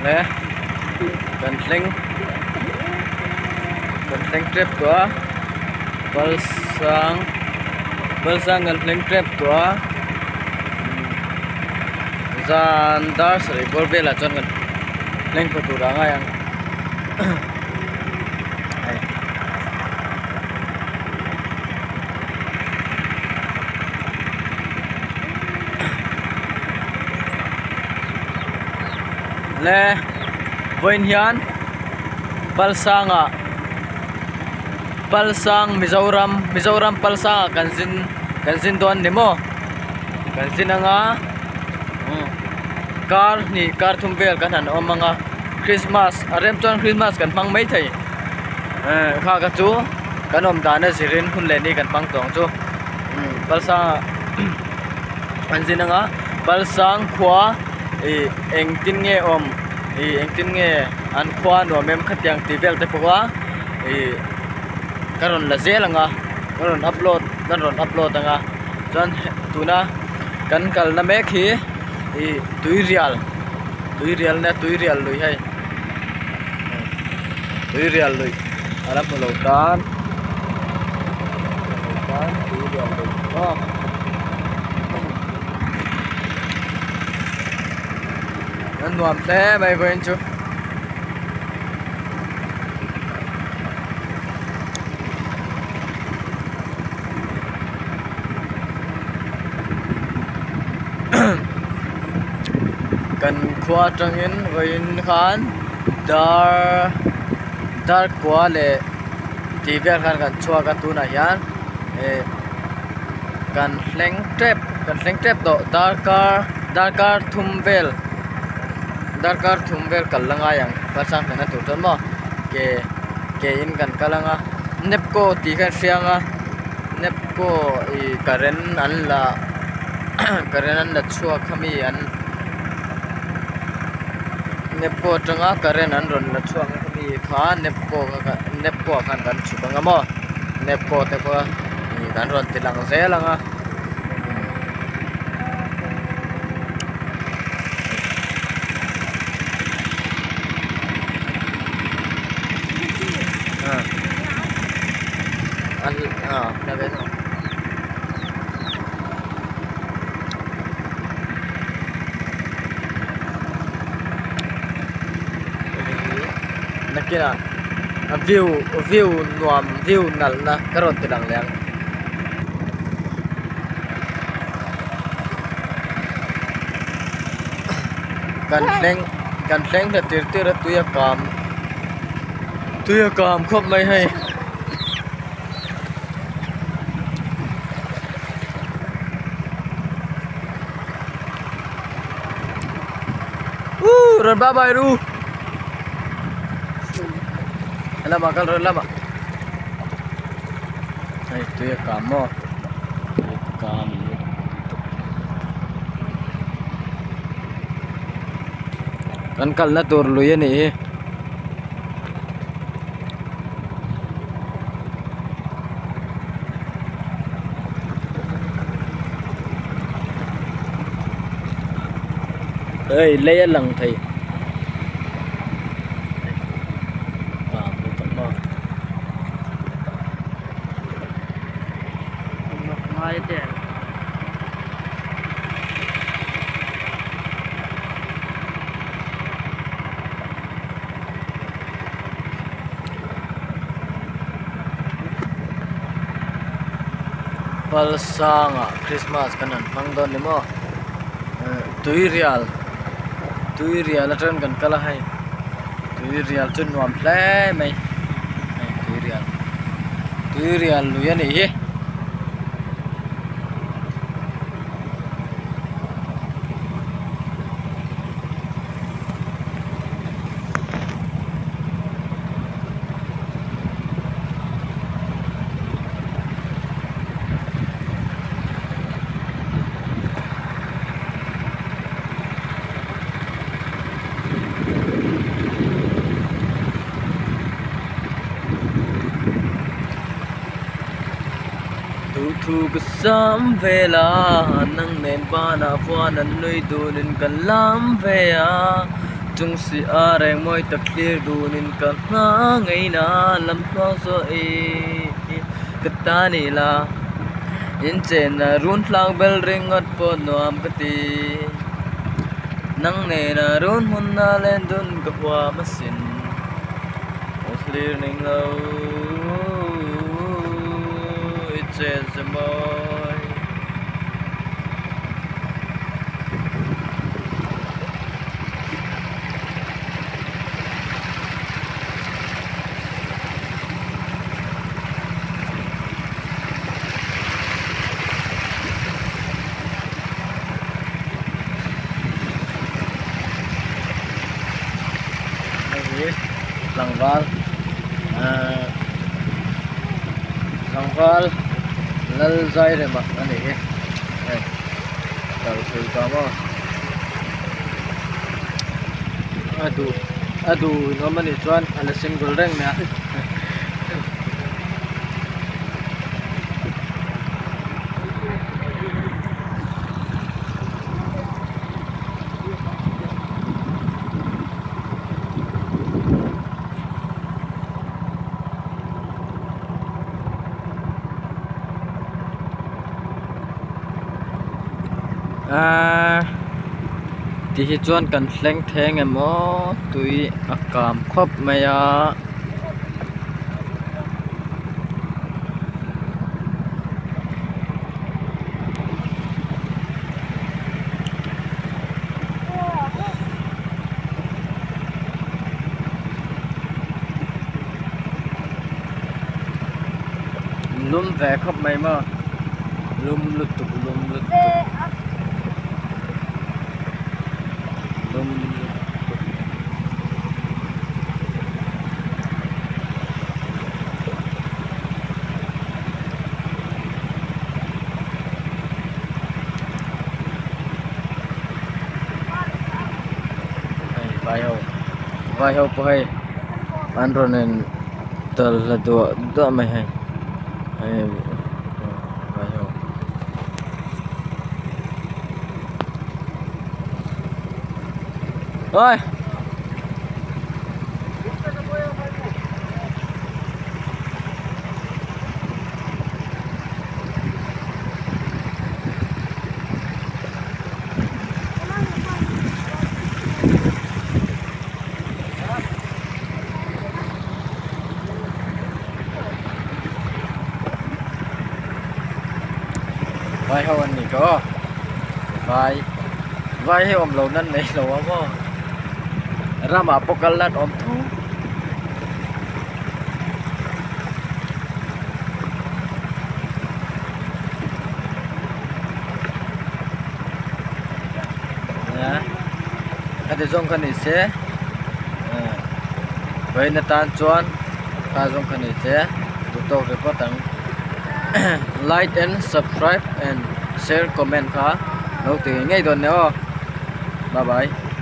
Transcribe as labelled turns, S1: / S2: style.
S1: le kan thleng trap tua balsang kan thleng trap tua zan dar sari bor bela chon kan thleng ko tu ranga yang le voin hian balsang Mizoram palsang kan zin don nemo kan zin anga car thumvel kan han omanga Christmas arem chon Christmas kan mang mai thei kha ka chu kan om dana zirin hun le ni kan pang tong chu balsang kan zin anga balsang khwa eng tin nge an khwa no mem khatyang tivel te pwa karon la zelanga karon upload anga chan tuna kan kal na me khi tui real lui hai tui real lui arap lo tan tui real lui nan nuam te mai voin chu kan khua tangin voin khan dar kwa le tivel khan kan chua ka tu na hian kan thleng trap do dar car thumvel kalanga yang pasang kana tu ton mo ke in kan kalanga nepko ti khan sianga nepko karen an la chua khami an nepko tanga karen an ron la chua khami kha nepko khan kan chupanga mo nepko te ko kan ron tilang zelanga na ves no nakina view nuam view nal na karon tilang leng kan thleng la tir tuya kam khop mai hai ron bye ru lama kal ron lama ai tu ya kamo kam kan kal na tur lu ye ni ơi lấy lần thì balsang Christmas kanan mangdon nimo tui real atran kan kala hai tui real chun nuam ple mai tui real lu ya ni thu ka sam vela nang nen pa na phwa nan lui du nin kan lam ve a chung si a reng moi tak clear du nin ka nga ngai na lam thwa so e ka ta ni la in chen na run thlang bel ring at po nuam ka ti nang ne na run hun na len dun ka hwa masin clear ning lo it's a boy langval lal zai re ma ani he dal phui ka ma adu no mani chuan ala single reng na thì hi chuan kan thleng theng emaw tui a kam khop mai a lum ve khop mai ma lum lut tuk vai ho pai an ronen tal la do mai hai vai ho oi vai ho anh này có vai hay om lâu nan này lâu quá ra mà pokalat om thu ya ada zong kan ise vai na tan chuan ka zong kan ise to report ang like and subscribe and share comment ka nấu từ ngay tuần nữa bye bye.